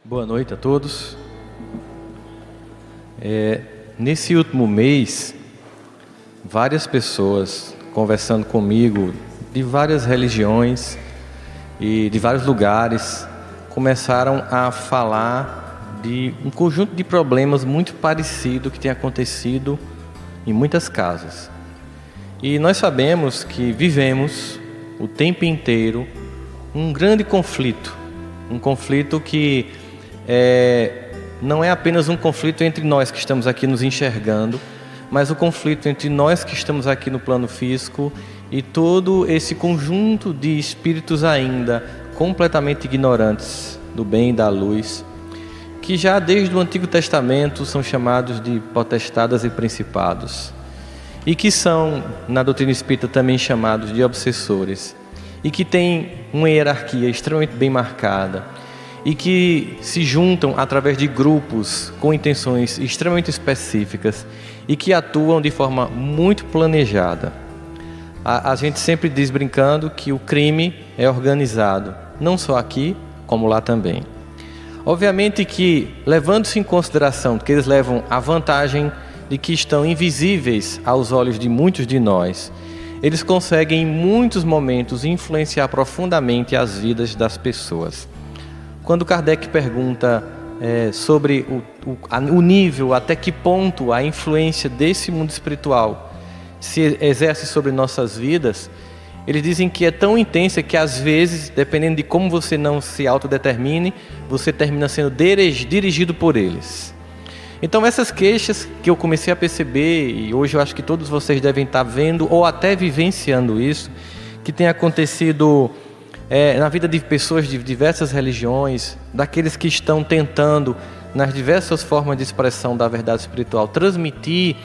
Boa noite a todos. Nesse último mês, várias pessoas conversando comigo de várias religiões e de vários lugares começaram a falar de um conjunto de problemas muito parecido que tem acontecido em muitas casas. E nós sabemos que vivemos o tempo inteiro um grande conflito, um conflito que não é apenas um conflito entre nós que estamos aqui nos enxergando, mas o conflito entre nós que estamos aqui no plano físico e todo esse conjunto de espíritos ainda completamente ignorantes do bem e da luz, que já desde o Antigo Testamento são chamados de potestades e principados, e que são, na doutrina espírita, também chamados de obsessores, e que têm uma hierarquia extremamente bem marcada, e que se juntam através de grupos com intenções extremamente específicas e que atuam de forma muito planejada. A gente sempre diz brincando que o crime é organizado, não só aqui, como lá também. Obviamente que, levando-se em consideração que eles levam a vantagem de que estão invisíveis aos olhos de muitos de nós, eles conseguem em muitos momentos influenciar profundamente as vidas das pessoas. Quando Kardec pergunta sobre o nível, até que ponto a influência desse mundo espiritual se exerce sobre nossas vidas, eles dizem que é tão intensa que às vezes, dependendo de como você não se autodetermine, você termina sendo dirigido por eles. Então essas queixas que eu comecei a perceber, e hoje eu acho que todos vocês devem estar vendo ou até vivenciando isso, que tem acontecido na vida de pessoas de diversas religiões, daqueles que estão tentando, nas diversas formas de expressão da verdade espiritual, transmitir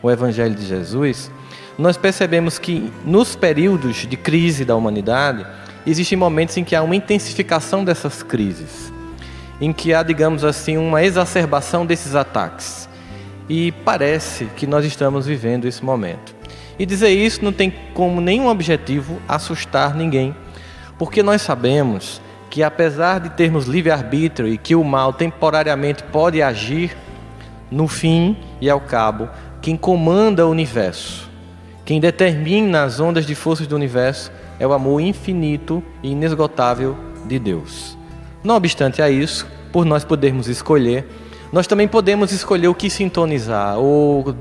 o Evangelho de Jesus, nós percebemos que nos períodos de crise da humanidade, existem momentos em que há uma intensificação dessas crises, em que há, digamos assim, uma exacerbação desses ataques. E parece que nós estamos vivendo esse momento. E dizer isso não tem como nenhum objetivo assustar ninguém, porque nós sabemos que, apesar de termos livre-arbítrio e que o mal temporariamente pode agir, no fim e ao cabo, quem comanda o universo, quem determina as ondas de forças do universo, é o amor infinito e inesgotável de Deus. Não obstante a isso, por nós podermos escolher, nós também podemos escolher o que sintonizar, ou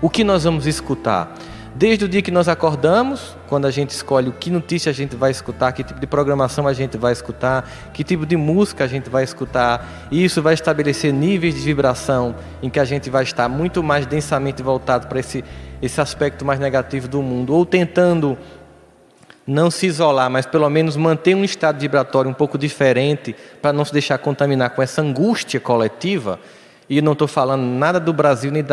o que nós vamos escutar. Desde o dia que nós acordamos, quando a gente escolhe o que notícia a gente vai escutar, que tipo de programação a gente vai escutar, que tipo de música a gente vai escutar, e isso vai estabelecer níveis de vibração em que a gente vai estar muito mais densamente voltado para esse aspecto mais negativo do mundo, ou tentando não se isolar, mas pelo menos manter um estado vibratório um pouco diferente, para não se deixar contaminar com essa angústia coletiva. E não estou falando nada do Brasil nem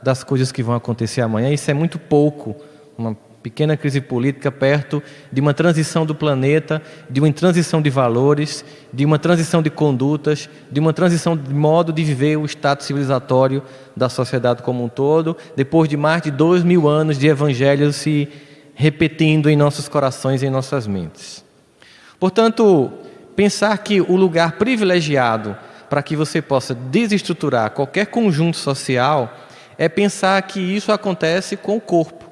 das coisas que vão acontecer amanhã, isso é muito pouco, uma pequena crise política perto de uma transição do planeta, de uma transição de valores, de uma transição de condutas, de uma transição de modo de viver o estado civilizatório da sociedade como um todo, depois de mais de 2000 anos de evangelho se repetindo em nossos corações e em nossas mentes. Portanto, pensar que o lugar privilegiado para que você possa desestruturar qualquer conjunto social é pensar que isso acontece com o corpo.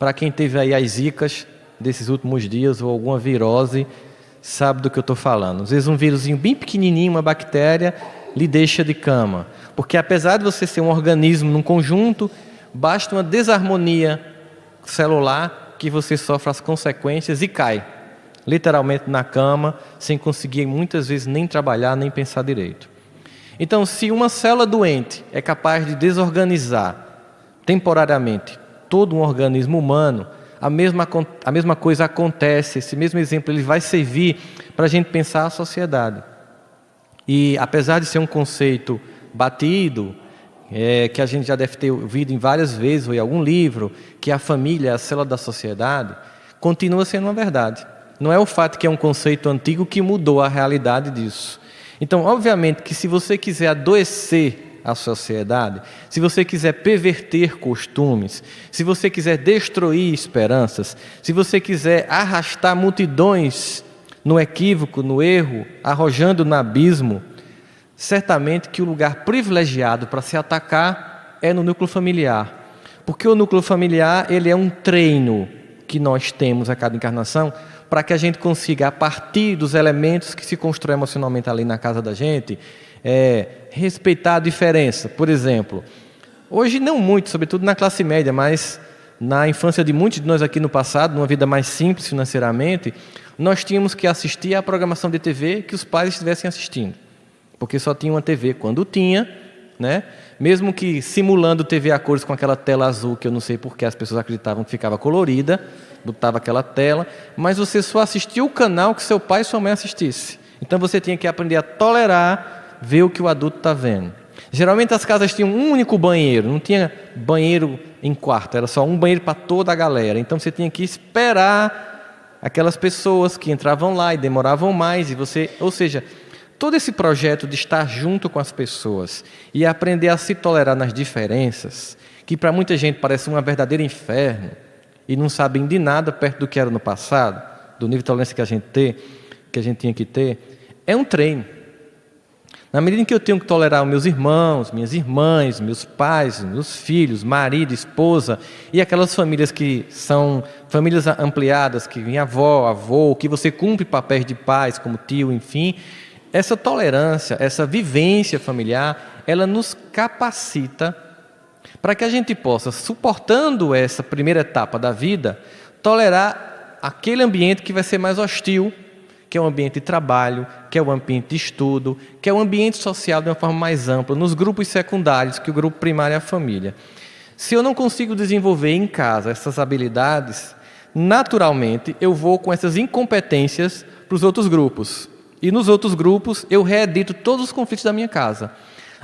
Para quem teve aí as zicas desses últimos dias ou alguma virose, sabe do que eu estou falando. Às vezes um vírusinho bem pequenininho, uma bactéria, lhe deixa de cama. Porque apesar de você ser um organismo num conjunto, basta uma desarmonia celular que você sofre as consequências e cai, literalmente na cama, sem conseguir muitas vezes nem trabalhar, nem pensar direito. Então, se uma célula doente é capaz de desorganizar temporariamente todo um organismo humano, a mesma coisa acontece, esse mesmo exemplo ele vai servir para a gente pensar a sociedade. E apesar de ser um conceito batido, que a gente já deve ter ouvido em várias vezes, ou em algum livro, que a família é a célula da sociedade, continua sendo uma verdade. Não é o fato que é um conceito antigo que mudou a realidade disso. Então, obviamente que se você quiser adoecer a sociedade, se você quiser perverter costumes, se você quiser destruir esperanças, se você quiser arrastar multidões no equívoco, no erro, arrojando no abismo, certamente que o lugar privilegiado para se atacar é no núcleo familiar. Porque o núcleo familiar, ele é um treino que nós temos a cada encarnação para que a gente consiga, a partir dos elementos que se constroem emocionalmente ali na casa da gente, respeitar a diferença. Por exemplo, hoje não muito, sobretudo na classe média, mas na infância de muitos de nós aqui no passado, numa vida mais simples financeiramente, nós tínhamos que assistir à programação de TV que os pais estivessem assistindo. Porque só tinha uma TV quando tinha, né? Mesmo que simulando TV a cores com aquela tela azul, que eu não sei porque as pessoas acreditavam que ficava colorida, botava aquela tela, mas você só assistia o canal que seu pai e sua mãe assistissem. Então você tinha que aprender a tolerar, ver o que o adulto está vendo. Geralmente as casas tinham um único banheiro, não tinha banheiro em quarto, era só um banheiro para toda a galera. Então você tinha que esperar aquelas pessoas que entravam lá e demoravam mais, e você, ou seja, todo esse projeto de estar junto com as pessoas e aprender a se tolerar nas diferenças, que para muita gente parece um verdadeiro inferno, e não sabem de nada perto do que era no passado, do nível de tolerância que a gente tinha que ter, é um treino. Na medida em que eu tenho que tolerar os meus irmãos, minhas irmãs, meus pais, meus filhos, marido, esposa, e aquelas famílias que são famílias ampliadas, que vem avó, avô, que você cumpre papéis de pais, como tio, enfim, essa tolerância, essa vivência familiar, ela nos capacita para que a gente possa, suportando essa primeira etapa da vida, tolerar aquele ambiente que vai ser mais hostil, que é o ambiente de trabalho, que é o ambiente de estudo, que é o ambiente social de uma forma mais ampla, nos grupos secundários, que o grupo primário é a família. Se eu não consigo desenvolver em casa essas habilidades, naturalmente eu vou com essas incompetências para os outros grupos. E nos outros grupos eu reedito todos os conflitos da minha casa.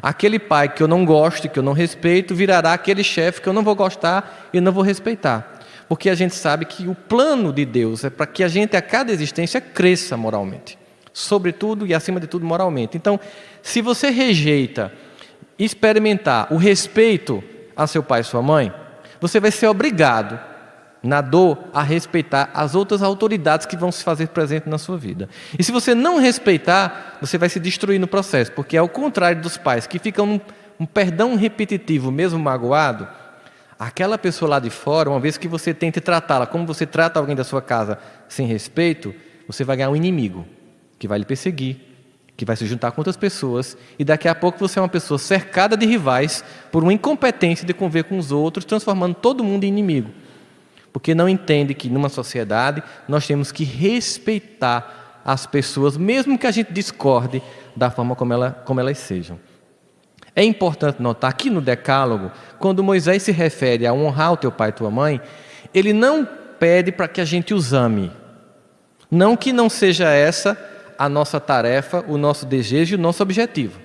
Aquele pai que eu não gosto, que eu não respeito, virará aquele chefe que eu não vou gostar e não vou respeitar. Porque a gente sabe que o plano de Deus é para que a gente, a cada existência, cresça moralmente. Sobretudo e acima de tudo moralmente. Então, se você rejeita experimentar o respeito a seu pai e sua mãe, você vai ser obrigado, na dor, a respeitar as outras autoridades que vão se fazer presentes na sua vida. E se você não respeitar, você vai se destruir no processo, porque ao contrário dos pais que ficam um perdão repetitivo, mesmo magoado, aquela pessoa lá de fora, uma vez que você tente tratá-la como você trata alguém da sua casa sem respeito, você vai ganhar um inimigo que vai lhe perseguir, que vai se juntar com outras pessoas, e daqui a pouco você é uma pessoa cercada de rivais por uma incompetência de conviver com os outros, transformando todo mundo em inimigo. Porque não entende que numa sociedade nós temos que respeitar as pessoas, mesmo que a gente discorde da forma como elas sejam. É importante notar que no Decálogo, quando Moisés se refere a honrar o teu pai e tua mãe, ele não pede para que a gente os ame. Não que não seja essa a nossa tarefa, o nosso desejo e o nosso objetivo.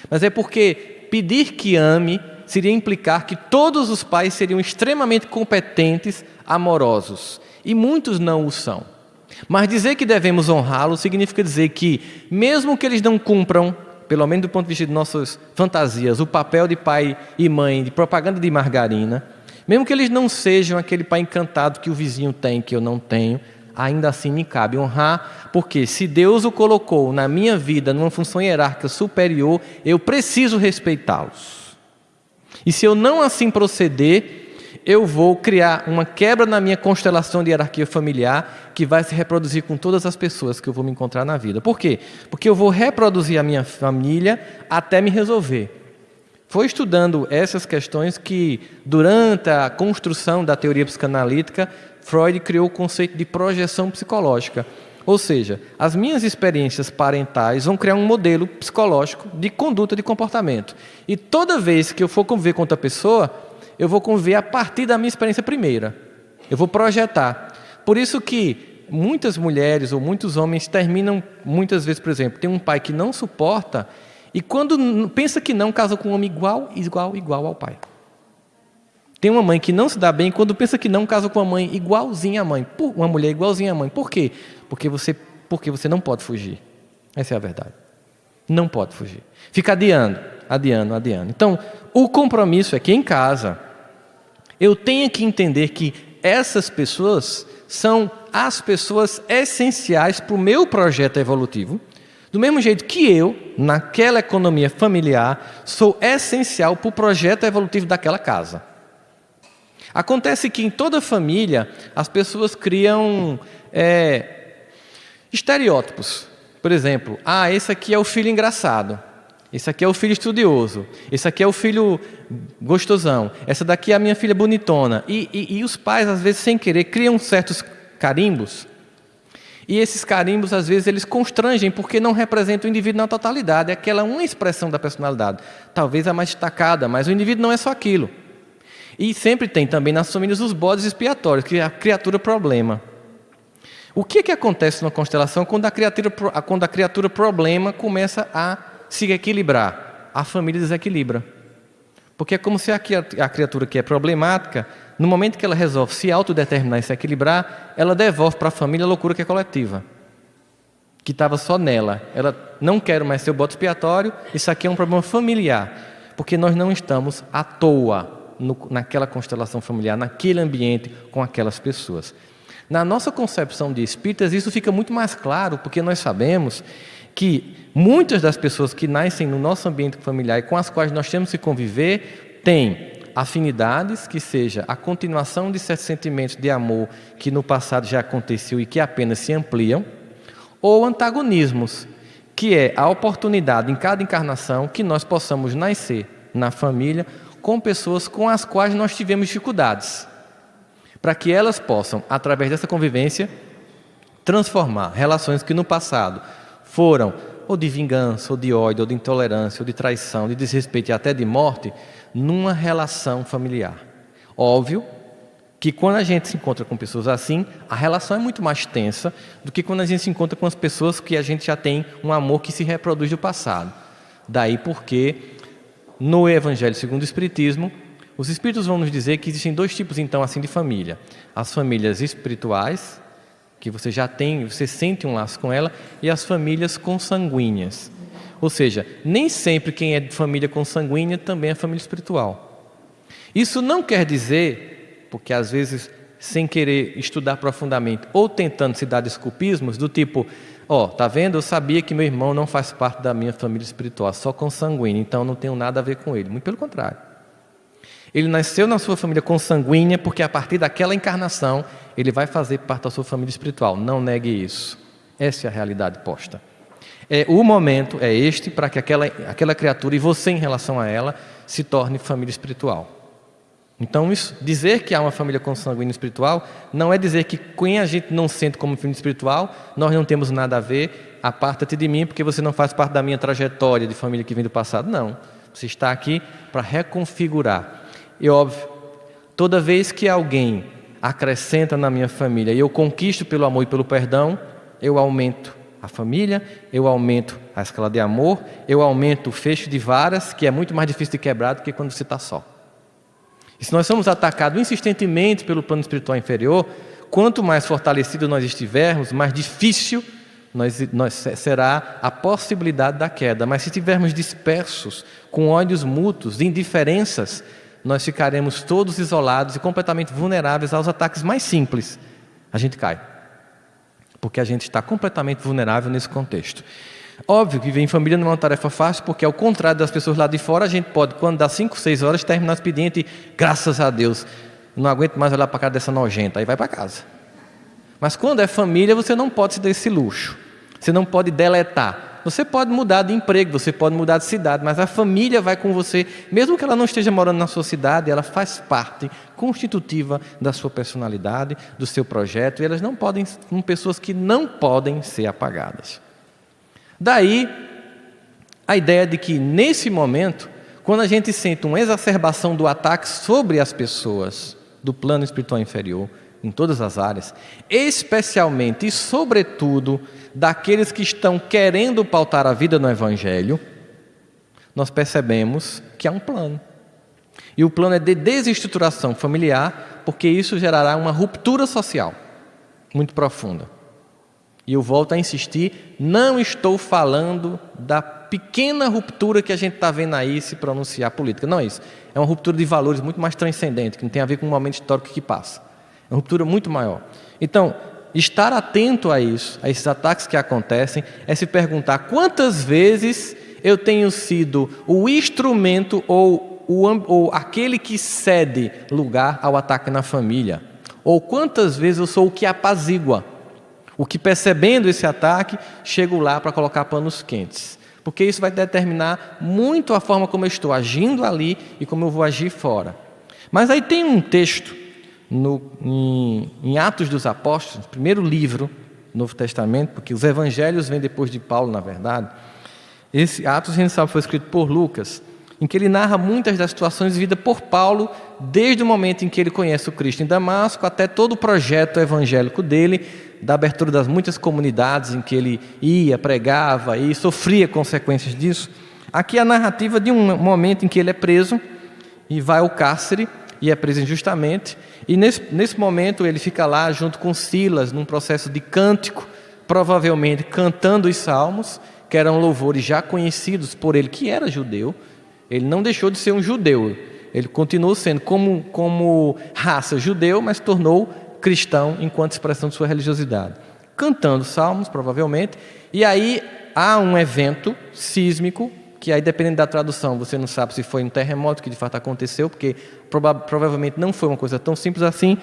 Mas é porque pedir que ame seria implicar que todos os pais seriam extremamente competentes, amorosos. E muitos não o são. Mas dizer que devemos honrá-los significa dizer que, mesmo que eles não cumpram, pelo menos do ponto de vista de nossas fantasias, o papel de pai e mãe, de propaganda de margarina, mesmo que eles não sejam aquele pai encantado que o vizinho tem, que eu não tenho, ainda assim me cabe honrar, porque se Deus o colocou na minha vida numa função hierárquica superior, eu preciso respeitá-los. E se eu não assim proceder, eu vou criar uma quebra na minha constelação de hierarquia familiar que vai se reproduzir com todas as pessoas que eu vou me encontrar na vida. Por quê? Porque eu vou reproduzir a minha família até me resolver. Foi estudando essas questões que, durante a construção da teoria psicanalítica, Freud criou o conceito de projeção psicológica. Ou seja, as minhas experiências parentais vão criar um modelo psicológico de conduta, de comportamento. E toda vez que eu for conviver com outra pessoa, eu vou conviver a partir da minha experiência primeira. Eu vou projetar. Por isso que muitas mulheres ou muitos homens terminam, muitas vezes, por exemplo, tem um pai que não suporta e quando pensa que não, casa com um homem igual ao pai. Tem uma mãe que não se dá bem quando pensa que não, casa com uma mãe igualzinha à mãe. Uma mulher igualzinha à mãe. Por quê? Porque você não pode fugir. Essa é a verdade. Não pode fugir. Fica adiando. Então, o compromisso é que em casa eu tenho que entender que essas pessoas são as pessoas essenciais para o meu projeto evolutivo, Do mesmo jeito que eu, naquela economia familiar, sou essencial para o projeto evolutivo daquela casa. Acontece que em toda família as pessoas criam estereótipos. Por exemplo, esse aqui é o filho engraçado, esse aqui é o filho estudioso, esse aqui é o filho gostosão, essa daqui é a minha filha bonitona. E os pais, às vezes, sem querer, criam certos carimbos. E esses carimbos, às vezes, eles constrangem porque não representam o indivíduo na totalidade. É aquela uma expressão da personalidade, talvez a mais destacada, mas o indivíduo não é só aquilo. E sempre tem também nas famílias os bodes expiatórios, que é a criatura problema. O que acontece na constelação quando a criatura problema começa a se equilibrar? A família desequilibra. Porque é como se a criatura que é problemática, no momento que ela resolve se autodeterminar e se equilibrar, ela devolve para a família a loucura que é coletiva, que estava só nela. Ela não quer mais ser o bode expiatório, isso aqui é um problema familiar, porque nós não estamos à toa naquela constelação familiar, naquele ambiente, com aquelas pessoas. Na nossa concepção de espíritas, isso fica muito mais claro, porque nós sabemos que muitas das pessoas que nascem no nosso ambiente familiar e com as quais nós temos que conviver, têm afinidades, que seja a continuação de certos sentimentos de amor que no passado já aconteceu e que apenas se ampliam, ou antagonismos, que é a oportunidade em cada encarnação que nós possamos nascer na família com pessoas com as quais nós tivemos dificuldades, para que elas possam, através dessa convivência, transformar relações que no passado foram ou de vingança, ou de ódio, ou de intolerância, ou de traição, de desrespeito e até de morte, numa relação familiar. Óbvio que quando a gente se encontra com pessoas assim, a relação é muito mais tensa do que quando a gente se encontra com as pessoas que a gente já tem um amor que se reproduz do passado. Daí porque, no Evangelho segundo o Espiritismo, os Espíritos vão nos dizer que existem dois tipos, então, assim, de família. As famílias espirituais, que você já tem, você sente um laço com ela, e as famílias consanguíneas. Ou seja, nem sempre quem é de família consanguínea também é família espiritual. Isso não quer dizer, porque às vezes, sem querer estudar profundamente, ou tentando se dar desculpismos, do tipo, tá vendo, eu sabia que meu irmão não faz parte da minha família espiritual, só consanguínea, então não tenho nada a ver com ele. Muito pelo contrário. Ele nasceu na sua família consanguínea porque a partir daquela encarnação ele vai fazer parte da sua família espiritual. Não negue isso. Essa é a realidade posta. O momento é este para que aquela criatura e você em relação a ela se torne família espiritual. Então dizer que há uma família consanguínea espiritual não é dizer que quem a gente não sente como família espiritual, nós não temos nada a ver, aparta-te de mim porque você não faz parte da minha trajetória de família que vem do passado. Não. Você está aqui para reconfigurar. E óbvio, toda vez que alguém acrescenta na minha família e eu conquisto pelo amor e pelo perdão, eu aumento a família, eu aumento a escala de amor, eu aumento o fecho de varas, que é muito mais difícil de quebrar do que quando você está só. E se nós somos atacados insistentemente pelo plano espiritual inferior, quanto mais fortalecido nós estivermos, mais difícil será a possibilidade da queda. Mas se estivermos dispersos, com ódios mútuos, de indiferenças, nós ficaremos todos isolados e completamente vulneráveis aos ataques mais simples. A gente cai, porque a gente está completamente vulnerável nesse contexto. Óbvio que viver em família não é uma tarefa fácil, porque ao contrário das pessoas lá de fora, a gente pode, quando dá 5, 6 horas, terminar o expediente e, graças a Deus, não aguento mais olhar para a cara dessa nojenta, aí vai para casa. Mas quando é família, você não pode se dar esse luxo, você não pode deletar. Você pode mudar de emprego, você pode mudar de cidade, mas a família vai com você, mesmo que ela não esteja morando na sua cidade, ela faz parte constitutiva da sua personalidade, do seu projeto, e elas não podem, são pessoas que não podem ser apagadas. Daí, a ideia de que nesse momento, quando a gente sente uma exacerbação do ataque sobre as pessoas do plano espiritual inferior, em todas as áreas, especialmente e sobretudo daqueles que estão querendo pautar a vida no Evangelho, nós percebemos que há um plano. E o plano é de desestruturação familiar, porque isso gerará uma ruptura social muito profunda. E eu volto a insistir, não estou falando da pequena ruptura que a gente está vendo aí se pronunciar política. Não é isso. É uma ruptura de valores muito mais transcendente, que não tem a ver com o momento histórico que passa. É uma ruptura muito maior. Então, estar atento a isso, a esses ataques que acontecem, é se perguntar quantas vezes eu tenho sido o instrumento ou aquele que cede lugar ao ataque na família. Ou quantas vezes eu sou o que apazigua, o que percebendo esse ataque, chego lá para colocar panos quentes. Porque isso vai determinar muito a forma como eu estou agindo ali e como eu vou agir fora. Mas aí tem um texto em Atos dos Apóstolos, primeiro livro do Novo Testamento, porque os evangelhos vêm depois de Paulo, na verdade. Esse Atos, a gente sabe, foi escrito por Lucas, em que ele narra muitas das situações vividas por Paulo, desde o momento em que ele conhece o Cristo em Damasco, até todo o projeto evangélico dele, da abertura das muitas comunidades em que ele ia, pregava e sofria consequências disso. Aqui a narrativa de um momento em que ele é preso e vai ao cárcere, e é preso injustamente, e nesse momento ele fica lá junto com Silas, num processo de cântico, provavelmente cantando os salmos, que eram louvores já conhecidos por ele, que era judeu. Ele não deixou de ser um judeu, ele continuou sendo como raça judeu, mas tornou cristão enquanto expressão de sua religiosidade. Cantando salmos, provavelmente, e aí há um evento sísmico, que aí dependendo da tradução, você não sabe se foi um terremoto que de fato aconteceu, porque provavelmente não foi uma coisa tão simples assim,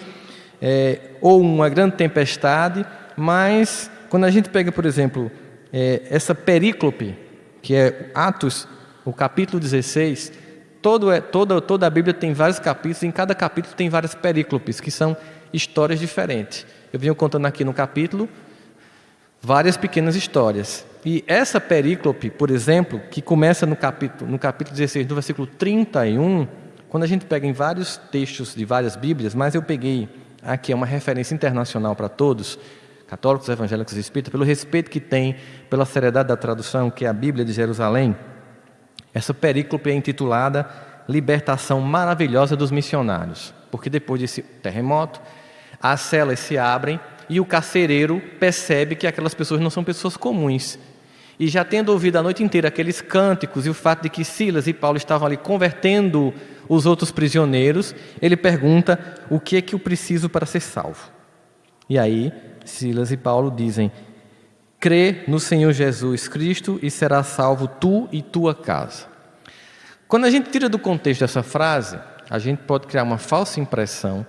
ou uma grande tempestade, mas quando a gente pega, por exemplo, essa perícope, que é Atos, o capítulo 16, toda a Bíblia tem vários capítulos, e em cada capítulo tem várias perícopes, que são histórias diferentes. Eu venho contando aqui no capítulo várias pequenas histórias. E essa perícope, por exemplo, que começa no capítulo 16, no versículo 31, quando a gente pega em vários textos de várias Bíblias, mas eu peguei aqui uma referência internacional para todos, católicos, evangélicos e espíritas, pelo respeito que tem, pela seriedade da tradução, que é a Bíblia de Jerusalém. Essa perícope é intitulada Libertação Maravilhosa dos Missionários, porque depois desse terremoto, as celas se abrem e o carcereiro percebe que aquelas pessoas não são pessoas comuns. E já tendo ouvido a noite inteira aqueles cânticos e o fato de que Silas e Paulo estavam ali convertendo os outros prisioneiros, ele pergunta o que é que eu preciso para ser salvo. E aí Silas e Paulo dizem: crê no Senhor Jesus Cristo e será salvo tu e tua casa. Quando a gente tira do contexto essa frase, a gente pode criar uma falsa impressão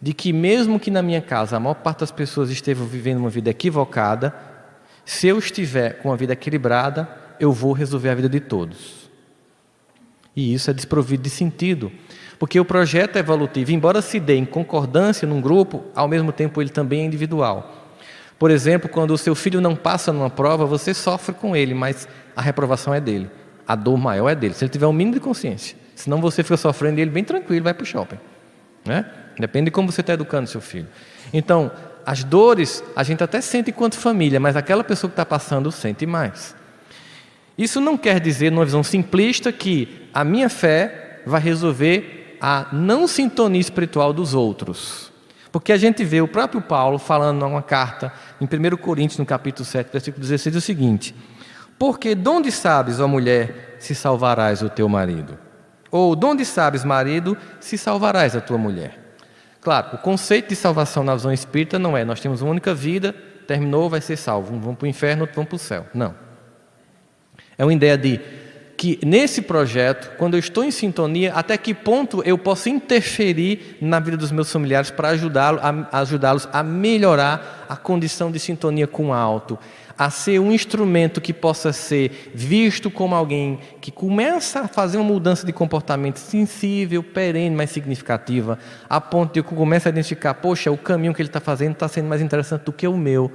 de que mesmo que na minha casa a maior parte das pessoas estejam vivendo uma vida equivocada, se eu estiver com uma vida equilibrada, eu vou resolver a vida de todos. E isso é desprovido de sentido, porque o projeto evolutivo, embora se dê em concordância num grupo, ao mesmo tempo ele também é individual. Por exemplo, quando o seu filho não passa numa prova, você sofre com ele, mas a reprovação é dele. A dor maior é dele, se ele tiver um mínimo de consciência. Senão você fica sofrendo e ele bem tranquilo, vai para o shopping, né? Depende de como você está educando seu filho. Então, as dores a gente até sente enquanto família, mas aquela pessoa que está passando sente mais. Isso não quer dizer, numa visão simplista, que a minha fé vai resolver a não sintonia espiritual dos outros. Porque a gente vê o próprio Paulo falando numa carta, em 1 Coríntios, no capítulo 7, versículo 16, o seguinte: porque de onde sabes, ó mulher, se salvarás o teu marido? Ou de onde sabes, marido, se salvarás a tua mulher? Claro, o conceito de salvação na visão espírita não é nós temos uma única vida, terminou, vai ser salvo, vamos para o inferno, outros vão para o céu. Não. É uma ideia de que nesse projeto, quando eu estou em sintonia, até que ponto eu posso interferir na vida dos meus familiares para ajudá-los a melhorar a condição de sintonia com o alto, a ser um instrumento que possa ser visto como alguém que começa a fazer uma mudança de comportamento sensível, perene, mais significativa, a ponto de eu começar a identificar, poxa, o caminho que ele está fazendo está sendo mais interessante do que o meu.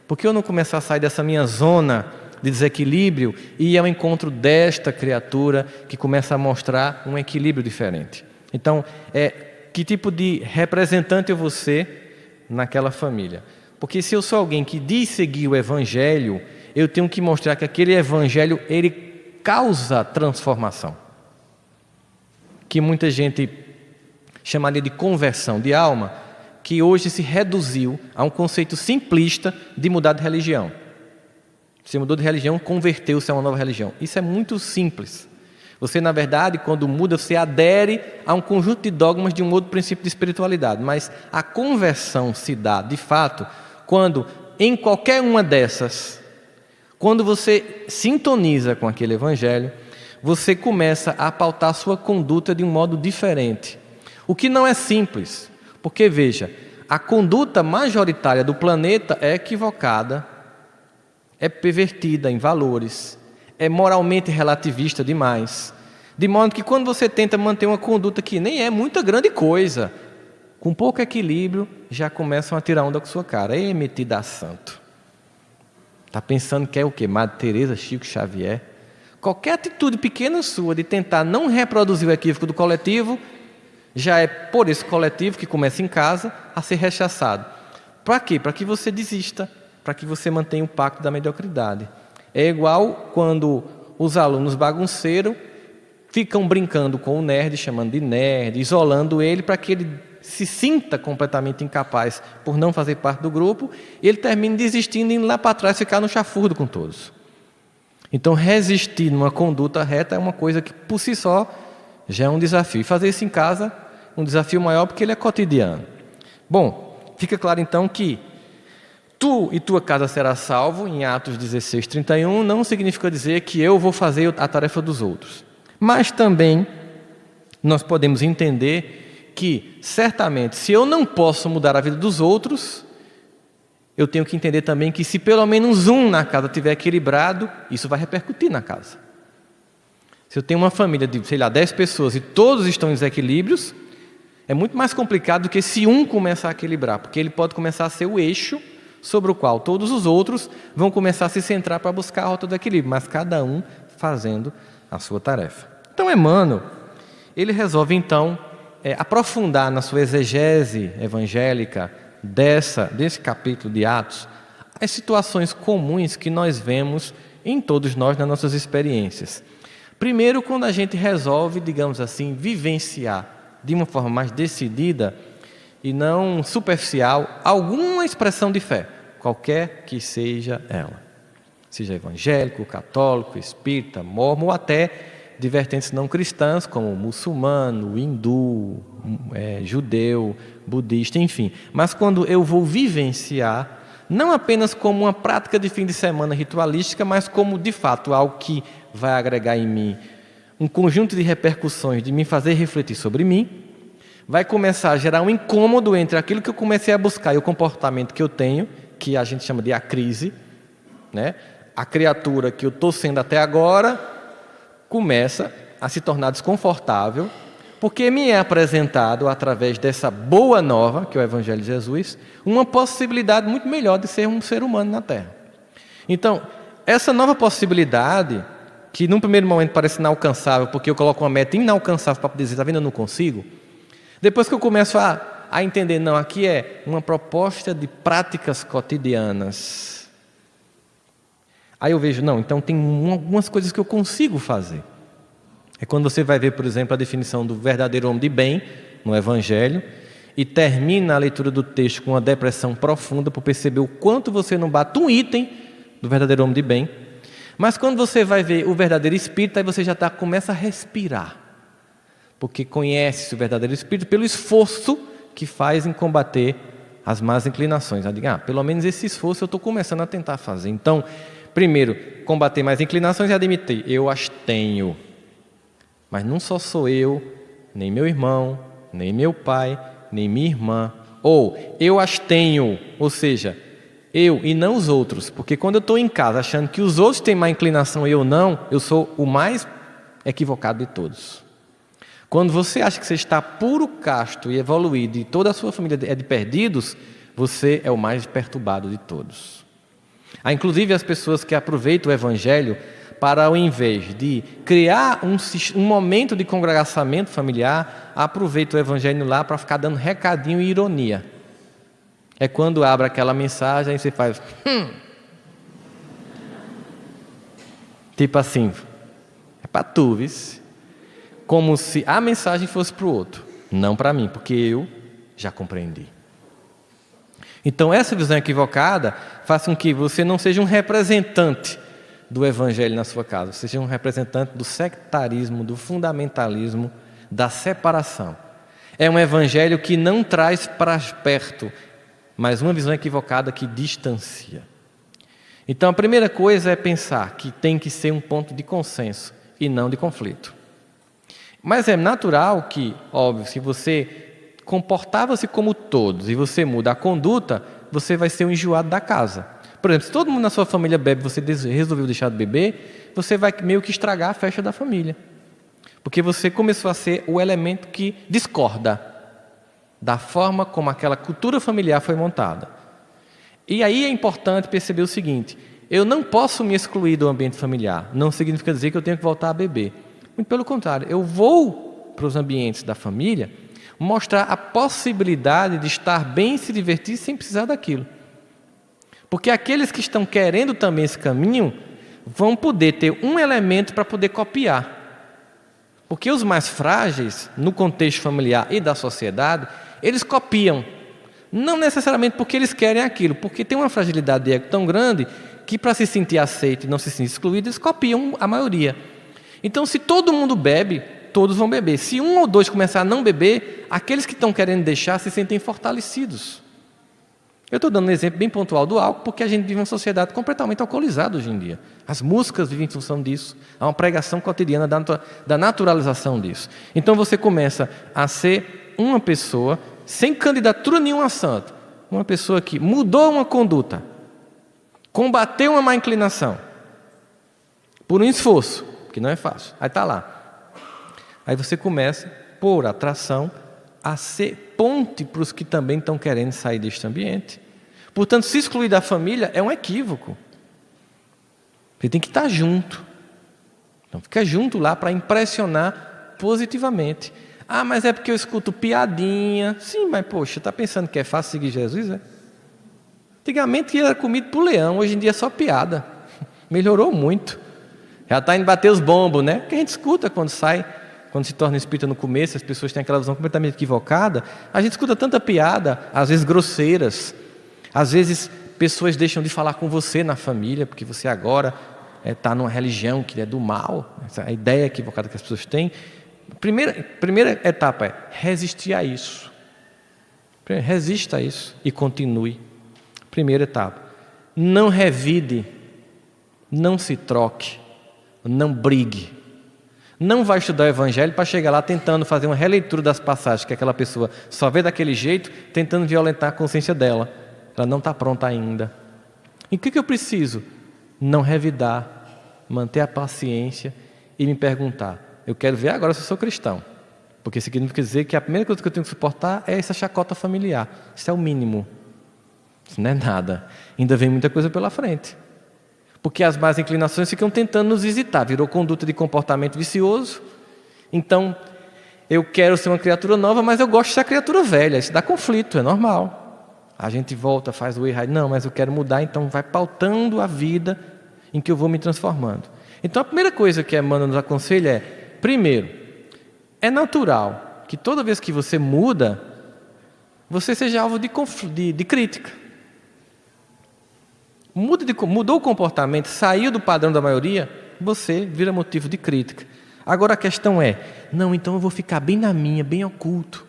Por que eu não começar a sair dessa minha zona de desequilíbrio e ir ao encontro desta criatura que começa a mostrar um equilíbrio diferente? Então, que tipo de representante eu vou ser naquela família? Porque se eu sou alguém que diz seguir o Evangelho, eu tenho que mostrar que aquele Evangelho, ele causa transformação. Que muita gente chamaria de conversão de alma, que hoje se reduziu a um conceito simplista de mudar de religião. Você mudou de religião, converteu-se a uma nova religião. Isso é muito simples. Você, na verdade, quando muda, você adere a um conjunto de dogmas de um outro princípio de espiritualidade. Mas a conversão se dá, de fato, quando em qualquer uma dessas, quando você sintoniza com aquele evangelho, você começa a pautar sua conduta de um modo diferente. O que não é simples, porque veja, a conduta majoritária do planeta é equivocada, é pervertida em valores, é moralmente relativista demais. De modo que quando você tenta manter uma conduta que nem é muita grande coisa, com pouco equilíbrio, já começam a tirar onda com sua cara. Ei, metida a santo. Está pensando que é o quê? Madre Teresa, Chico Xavier? Qualquer atitude pequena sua de tentar não reproduzir o equívoco do coletivo, já é por esse coletivo que começa em casa a ser rechaçado. Para quê? Para que você desista, para que você mantenha o pacto da mediocridade. É igual quando os alunos bagunceiros ficam brincando com o nerd, chamando de nerd, isolando ele para que ele se sinta completamente incapaz por não fazer parte do grupo, e ele termina desistindo e indo lá para trás ficar no chafurdo com todos. Então, resistir numa conduta reta é uma coisa que, por si só, já é um desafio. E fazer isso em casa, um desafio maior porque ele é cotidiano. Bom, fica claro então que tu e tua casa será salvo, em Atos 16:31, não significa dizer que eu vou fazer a tarefa dos outros. Mas também nós podemos entender que, certamente, se eu não posso mudar a vida dos outros, eu tenho que entender também que se pelo menos um na casa estiver equilibrado, isso vai repercutir na casa. Se eu tenho uma família de, 10 pessoas e todos estão em desequilíbrios, é muito mais complicado do que se um começar a equilibrar, porque ele pode começar a ser o eixo sobre o qual todos os outros vão começar a se centrar para buscar a rota do equilíbrio, mas cada um fazendo a sua tarefa. Então, Emmanuel, ele resolve então aprofundar na sua exegese evangélica desse capítulo de Atos as situações comuns que nós vemos em todos nós nas nossas experiências. Primeiro, quando a gente resolve, digamos assim, vivenciar de uma forma mais decidida e não superficial alguma expressão de fé, qualquer que seja ela, seja evangélico, católico, espírita, mormon ou até de vertentes não cristãs, como muçulmano, hindu, judeu, budista, enfim. Mas quando eu vou vivenciar, não apenas como uma prática de fim de semana ritualística, mas como, de fato, algo que vai agregar em mim um conjunto de repercussões, de me fazer refletir sobre mim, vai começar a gerar um incômodo entre aquilo que eu comecei a buscar e o comportamento que eu tenho, que a gente chama de a crise, né? A criatura que eu estou sendo até agora começa a se tornar desconfortável, porque me é apresentado, através dessa boa nova, que é o Evangelho de Jesus, uma possibilidade muito melhor de ser um ser humano na Terra. Então, essa nova possibilidade, que num primeiro momento parece inalcançável, porque eu coloco uma meta inalcançável para poder dizer, está vendo, eu não consigo. Depois que eu começo a entender, não, aqui é uma proposta de práticas cotidianas. Aí eu vejo, não, então tem algumas coisas que eu consigo fazer. É quando você vai ver, por exemplo, a definição do verdadeiro homem de bem no Evangelho e termina a leitura do texto com uma depressão profunda por perceber o quanto você não bate um item do verdadeiro homem de bem. Mas quando você vai ver o verdadeiro espírito, aí você já começa a respirar, porque conhece o verdadeiro espírito pelo esforço que faz em combater as más inclinações. Pelo menos esse esforço eu estou começando a tentar fazer. Então, primeiro, combater mais inclinações e admitir, eu as tenho. Mas não só sou eu, nem meu irmão, nem meu pai, nem minha irmã. Ou, eu as tenho, ou seja, eu e não os outros. Porque quando eu estou em casa achando que os outros têm má inclinação e eu não, eu sou o mais equivocado de todos. Quando você acha que você está puro, casto e evoluído e toda a sua família é de perdidos, você é o mais perturbado de todos. Há inclusive as pessoas que aproveitam o Evangelho para, ao invés de criar um momento de congregaçamento familiar, aproveitam o Evangelho lá para ficar dando recadinho e ironia. É quando abre aquela mensagem e você faz... Tipo assim, é para tu, vice. Como se a mensagem fosse para o outro, não para mim, porque eu já compreendi. Então, essa visão equivocada faz com que você não seja um representante do Evangelho na sua casa, você seja um representante do sectarismo, do fundamentalismo, da separação. É um Evangelho que não traz para perto mas uma visão equivocada que distancia. Então, a primeira coisa é pensar que tem que ser um ponto de consenso e não de conflito. Mas é natural que, óbvio, se você comportava-se como todos e você muda a conduta, você vai ser um enjoado da casa. Por exemplo, se todo mundo na sua família bebe e você resolveu deixar de beber, você vai meio que estragar a festa da família. Porque você começou a ser o elemento que discorda da forma como aquela cultura familiar foi montada. E aí é importante perceber o seguinte: eu não posso me excluir do ambiente familiar. Não significa dizer que eu tenho que voltar a beber. Muito pelo contrário, eu vou para os ambientes da família mostrar a possibilidade de estar bem e se divertir sem precisar daquilo. Porque aqueles que estão querendo também esse caminho vão poder ter um elemento para poder copiar. Porque os mais frágeis, no contexto familiar e da sociedade, eles copiam. Não necessariamente porque eles querem aquilo, porque tem uma fragilidade de ego tão grande que para se sentir aceito e não se sentir excluído, eles copiam a maioria. Então, se todo mundo bebe, todos vão beber. Se um ou dois começar a não beber, aqueles que estão querendo deixar se sentem fortalecidos. Eu estou dando um exemplo bem pontual do álcool, porque a gente vive uma sociedade completamente alcoolizada hoje em dia. As músicas vivem em função disso. Há uma pregação cotidiana da naturalização disso. Então você começa a ser uma pessoa sem candidatura nenhuma a santo. Uma pessoa que mudou uma conduta, combateu uma má inclinação, por um esforço, que não é fácil. Aí está lá. Aí você começa, por atração, a ser ponte para os que também estão querendo sair deste ambiente. Portanto, se excluir da família é um equívoco. Você tem que estar junto. Então, fica junto lá para impressionar positivamente. Ah, mas é porque eu escuto piadinha. Sim, mas poxa, está pensando que é fácil seguir Jesus? É? Antigamente era comido por leão, hoje em dia é só piada. Melhorou muito. Já está indo bater os bombos, né? Que a gente escuta quando sai. Quando se torna espírita no começo, as pessoas têm aquela visão completamente equivocada. A gente escuta tanta piada, às vezes grosseiras. Às vezes pessoas deixam de falar com você na família, porque você agora está numa religião que é do mal. Essa é a ideia equivocada que as pessoas têm. Primeira etapa é resistir a isso. Resista a isso e continue. Primeira etapa. Não revide, não se troque, não brigue. Não vai estudar o Evangelho para chegar lá tentando fazer uma releitura das passagens que aquela pessoa só vê daquele jeito, tentando violentar a consciência dela. Ela não está pronta ainda. E o que eu preciso? Não revidar, manter a paciência e me perguntar: eu quero ver agora se eu sou cristão. Porque isso significa dizer que a primeira coisa que eu tenho que suportar é essa chacota familiar. Isso é o mínimo. Isso não é nada. Ainda vem muita coisa pela frente. Porque as más inclinações ficam tentando nos visitar. Virou conduta de comportamento vicioso. Então, eu quero ser uma criatura nova, mas eu gosto de ser a criatura velha. Isso dá conflito, é normal. A gente volta, faz o erro. Não, mas eu quero mudar, então vai pautando a vida em que eu vou me transformando. Então, a primeira coisa que a Emmanuel nos aconselha é, primeiro, é natural que toda vez que você muda, você seja alvo de crítica. Mudou o comportamento, saiu do padrão da maioria, você vira motivo de crítica. Agora a questão é, não, então eu vou ficar bem na minha, bem oculto.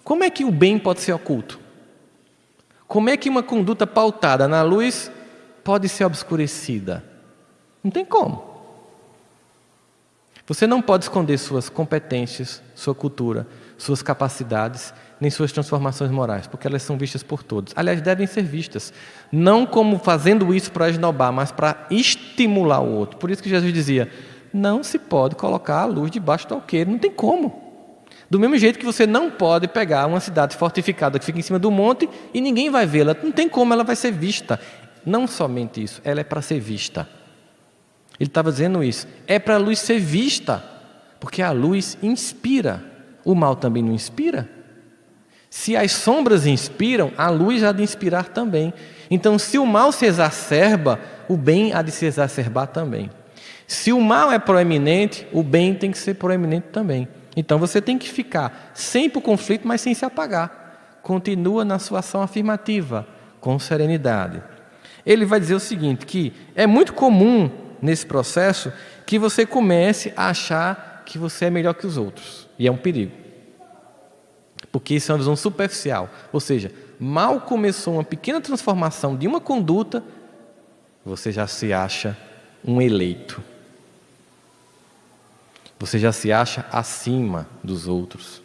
Como é que o bem pode ser oculto? Como é que uma conduta pautada na luz pode ser obscurecida? Não tem como. Você não pode esconder suas competências, sua cultura, suas capacidades, nem suas transformações morais, porque elas são vistas por todos. Aliás, devem ser vistas, não como fazendo isso para esnobar, mas para estimular o outro. Por isso que Jesus dizia, não se pode colocar a luz debaixo do alqueire, não tem como. Do mesmo jeito que você não pode pegar uma cidade fortificada que fica em cima do monte e ninguém vai vê-la, não tem como, ela vai ser vista. Não somente isso, ela é para ser vista. Ele estava dizendo isso, é para a luz ser vista, porque a luz inspira. O mal também não inspira? Se as sombras inspiram, a luz há de inspirar também. Então, se o mal se exacerba, o bem há de se exacerbar também. Se o mal é proeminente, o bem tem que ser proeminente também. Então, você tem que ficar sempre o conflito, mas sem se apagar. Continua na sua ação afirmativa, com serenidade. Ele vai dizer o seguinte, que é muito comum nesse processo que você comece a achar que você é melhor que os outros. E é um perigo. Porque isso é uma visão superficial. Ou seja, mal começou uma pequena transformação de uma conduta, você já se acha um eleito. Você já se acha acima dos outros.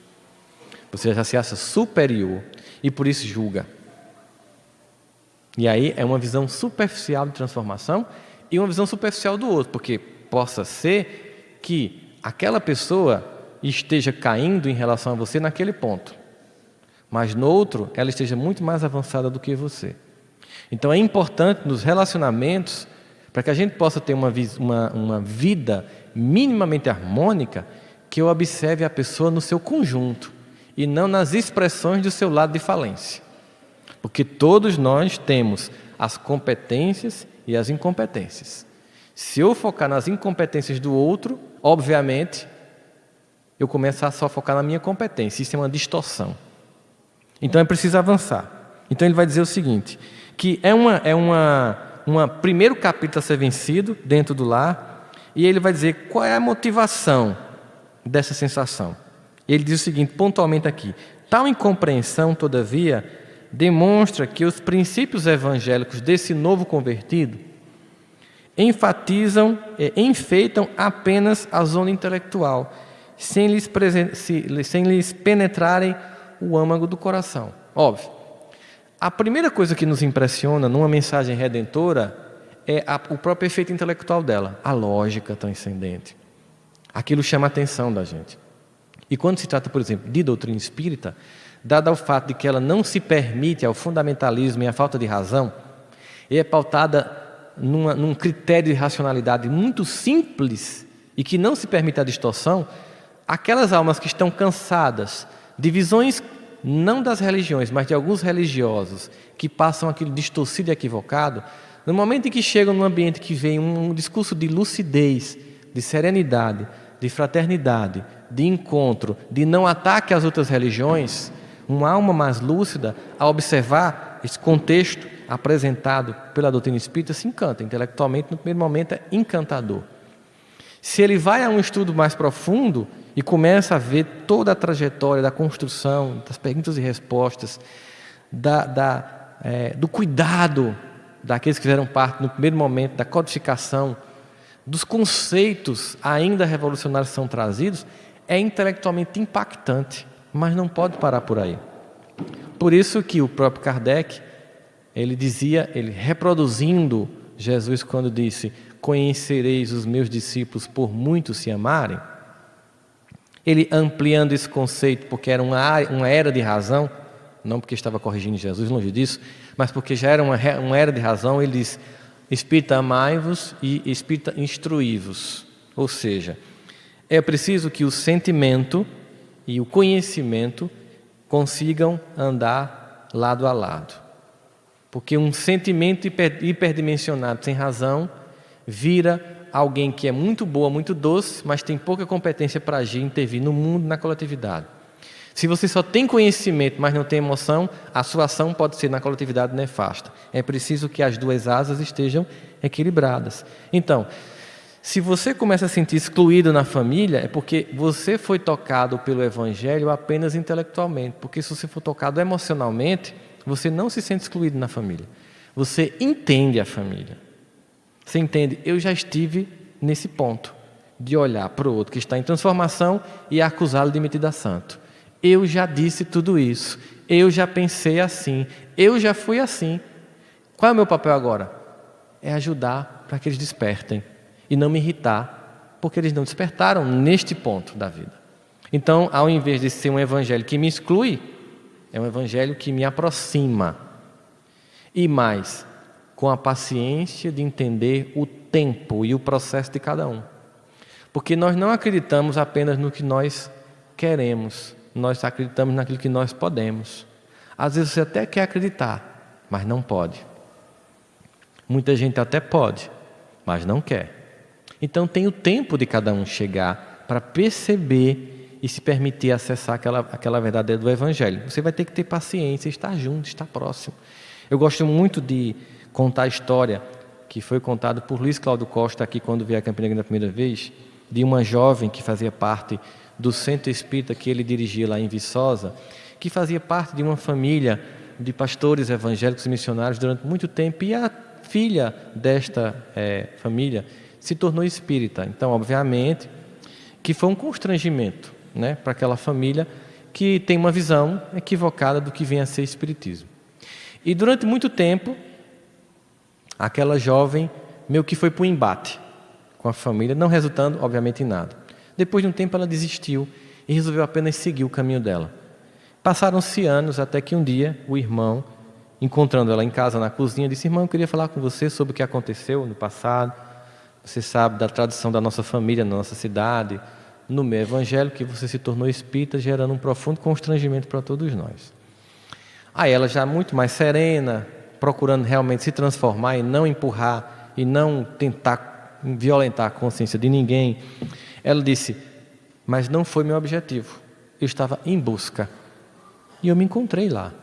Você já se acha superior e por isso julga. E aí é uma visão superficial de transformação e uma visão superficial do outro, porque possa ser que aquela pessoa esteja caindo em relação a você naquele ponto, mas no outro ela esteja muito mais avançada do que você. Então é importante nos relacionamentos, para que a gente possa ter uma vida minimamente harmônica, que eu observe a pessoa no seu conjunto e não nas expressões do seu lado de falência. Porque todos nós temos as competências e as incompetências. Se eu focar nas incompetências do outro, obviamente, eu começo a só focar na minha competência. Isso é uma distorção. Então é preciso avançar. Então ele vai dizer o seguinte, que primeiro capítulo a ser vencido dentro do lar, e ele vai dizer qual é a motivação dessa sensação. Ele diz o seguinte, pontualmente aqui: tal incompreensão, todavia, demonstra que os princípios evangélicos desse novo convertido enfeitam apenas a zona intelectual, sem lhes penetrarem o âmago do coração. Óbvio. A primeira coisa que nos impressiona numa mensagem redentora é o próprio efeito intelectual dela, a lógica transcendente. Aquilo chama a atenção da gente. E quando se trata, por exemplo, de doutrina espírita, dado o fato de que ela não se permite ao fundamentalismo e à falta de razão, e é pautada num critério de racionalidade muito simples e que não se permite a distorção, aquelas almas que estão cansadas de visões não das religiões, mas de alguns religiosos que passam aquilo distorcido e equivocado, no momento em que chegam num ambiente que vem um discurso de lucidez, de serenidade, de fraternidade, de encontro, de não ataque às outras religiões, uma alma mais lúcida, ao observar esse contexto apresentado pela doutrina espírita, se encanta. Intelectualmente, no primeiro momento, é encantador. Se ele vai a um estudo mais profundo e começa a ver toda a trajetória da construção, das perguntas e respostas, do cuidado daqueles que fizeram parte no primeiro momento, da codificação, dos conceitos ainda revolucionários que são trazidos, é intelectualmente impactante, mas não pode parar por aí. Por isso que o próprio Kardec, ele reproduzindo Jesus quando disse: conhecereis os meus discípulos por muito se amarem, ele ampliando esse conceito, porque era uma era de razão, não porque estava corrigindo Jesus, longe disso, mas porque já era uma era de razão, ele diz: espírita, amai-vos, e espírita, instruí-vos. Ou seja, é preciso que o sentimento e o conhecimento consigam andar lado a lado. Porque um sentimento hiperdimensionado sem razão vira alguém que é muito boa, muito doce, mas tem pouca competência para agir, intervir no mundo, na coletividade. Se você só tem conhecimento, mas não tem emoção, a sua ação pode ser na coletividade nefasta. É preciso que as duas asas estejam equilibradas. Então, se você começa a se sentir excluído na família, é porque você foi tocado pelo Evangelho apenas intelectualmente. Porque se você for tocado emocionalmente, você não se sente excluído na família. Você entende a família. Você entende, eu já estive nesse ponto de olhar para o outro que está em transformação e acusá-lo de metido a santo. Eu já disse tudo isso, eu já pensei assim, eu já fui assim. Qual é o meu papel agora? É ajudar para que eles despertem e não me irritar, porque eles não despertaram neste ponto da vida. Então, ao invés de ser um evangelho que me exclui, é um evangelho que me aproxima. E mais, com a paciência de entender o tempo e o processo de cada um. Porque nós não acreditamos apenas no que nós queremos, nós acreditamos naquilo que nós podemos. Às vezes você até quer acreditar, mas não pode. Muita gente até pode, mas não quer. Então tem o tempo de cada um chegar para perceber e se permitir acessar aquela verdade do Evangelho. Você vai ter que ter paciência, estar junto, estar próximo. Eu gosto muito de contar a história que foi contada por Luiz Cláudio Costa aqui quando veio a Campina Grande da primeira vez, de uma jovem que fazia parte do centro espírita que ele dirigia lá em Viçosa, que fazia parte de uma família de pastores evangélicos e missionários durante muito tempo, e a filha desta família se tornou espírita. Então, obviamente, que foi um constrangimento, né, para aquela família que tem uma visão equivocada do que vem a ser espiritismo. E durante muito tempo, aquela jovem meio que foi para o embate com a família, não resultando, obviamente, em nada. Depois de um tempo, ela desistiu e resolveu apenas seguir o caminho dela. Passaram-se anos até que um dia o irmão, encontrando ela em casa, na cozinha, disse: irmão, eu queria falar com você sobre o que aconteceu no passado. Você sabe da tradição da nossa família, na nossa cidade, no meio evangélico, que você se tornou espírita, gerando um profundo constrangimento para todos nós. Aí ela, já muito mais serena, procurando realmente se transformar e não empurrar e não tentar violentar a consciência de ninguém, ela disse: mas não foi meu objetivo, eu estava em busca e eu me encontrei lá.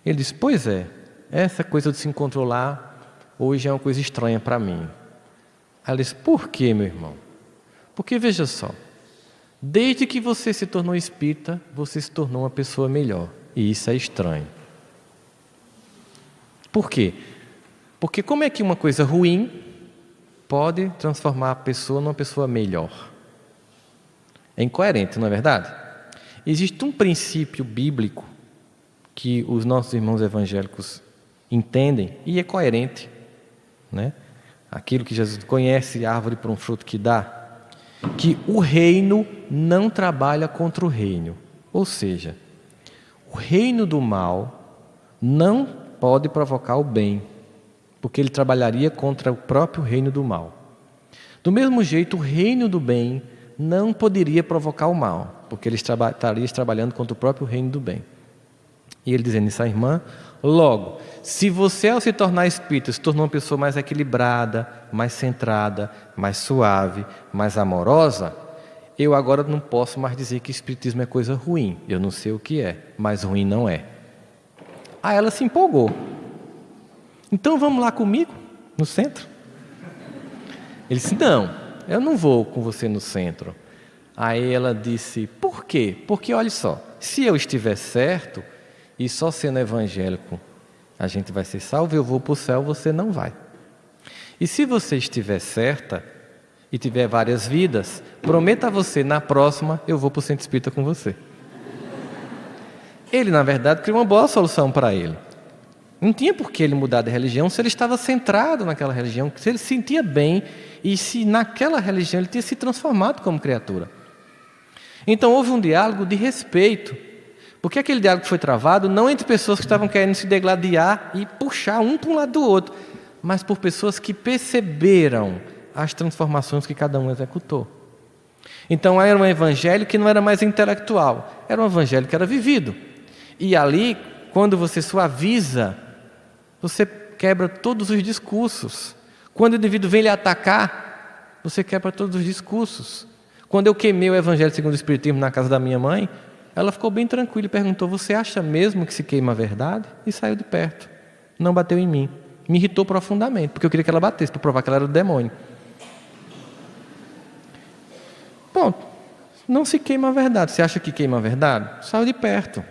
Ele disse: pois é, essa coisa de se encontrar lá hoje é uma coisa estranha para mim. Ela disse: por quê, meu irmão? Porque veja só, desde que você se tornou espírita, você se tornou uma pessoa melhor, e isso é estranho. Por quê? Porque como é que uma coisa ruim pode transformar a pessoa numa pessoa melhor? É incoerente, não é verdade? Existe um princípio bíblico que os nossos irmãos evangélicos entendem e é coerente, né? Aquilo que Jesus conhece, a árvore por um fruto que dá, que o reino não trabalha contra o reino. Ou seja, o reino do mal não pode provocar o bem, porque ele trabalharia contra o próprio reino do mal. Do mesmo jeito, o reino do bem não poderia provocar o mal, porque ele estaria trabalhando contra o próprio reino do bem. E ele dizendo isso à irmã: logo, se você ao se tornar espírita se tornou uma pessoa mais equilibrada, mais centrada, mais suave, mais amorosa, eu agora não posso mais dizer que espiritismo é coisa ruim. Eu não sei o que é, mas ruim não é. Aí ela se empolgou. Então vamos lá comigo, no centro? Ele disse: não, eu não vou com você no centro. Aí ela disse: por quê? Porque olha só, se eu estiver certo e só sendo evangélico a gente vai ser salvo, eu vou para o céu, você não vai. E se você estiver certa e tiver várias vidas, prometa a você, na próxima eu vou para o centro espírita com você. Ele, na verdade, criou uma boa solução para ele. Não tinha por que ele mudar de religião se ele estava centrado naquela religião, se ele se sentia bem e se naquela religião ele tinha se transformado como criatura. Então houve um diálogo de respeito, porque aquele diálogo foi travado não entre pessoas que estavam querendo se degladiar e puxar um para um lado do outro, mas por pessoas que perceberam as transformações que cada um executou. Então era um evangelho que não era mais intelectual, era um evangelho que era vivido. E ali, quando você suaviza, você quebra todos os discursos. Quando o indivíduo vem lhe atacar, você quebra todos os discursos. Quando eu queimei o evangelho segundo o Espiritismo na casa da minha mãe, ela ficou bem tranquila e perguntou: você acha mesmo que se queima a verdade? E saiu de perto. Não bateu em mim. Me irritou profundamente, porque eu queria que ela batesse, para provar que ela era do demônio. Ponto. Não se queima a verdade. Você acha que queima a verdade? Saiu de perto.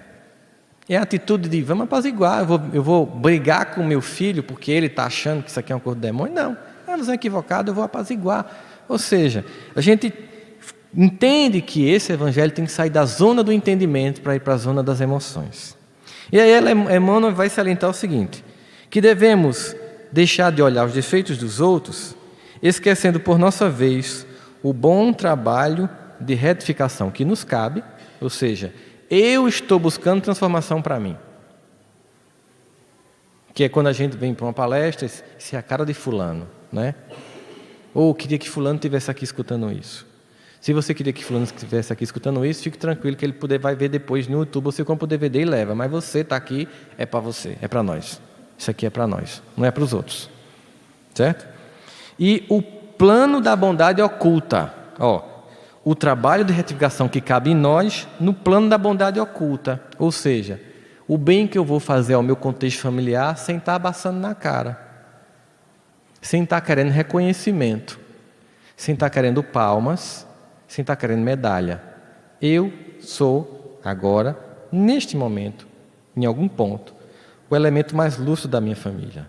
É a atitude de: vamos apaziguar, eu vou brigar com meu filho porque ele está achando que isso aqui é uma coisa do demônio. Não, é uma visão equivocada, eu vou apaziguar. Ou seja, a gente entende que esse evangelho tem que sair da zona do entendimento para ir para a zona das emoções. E aí Emmanuel vai salientar o seguinte: que devemos deixar de olhar os defeitos dos outros, esquecendo por nossa vez o bom trabalho de retificação que nos cabe, ou seja, eu estou buscando transformação para mim. Que é quando a gente vem para uma palestra, se é a cara de fulano, né? Ou queria que fulano estivesse aqui escutando isso. Se você queria que fulano estivesse aqui escutando isso, fique tranquilo que ele vai ver depois no YouTube, você compra o DVD e leva. Mas você está aqui, é para você, é para nós. Isso aqui é para nós, não é para os outros. Certo? E o plano da bondade oculta. O trabalho de retificação que cabe em nós no plano da bondade oculta. Ou seja, o bem que eu vou fazer ao meu contexto familiar sem estar abaçando na cara. Sem estar querendo reconhecimento. Sem estar querendo palmas. Sem estar querendo medalha. Eu sou agora, neste momento, em algum ponto, o elemento mais lúcido da minha família.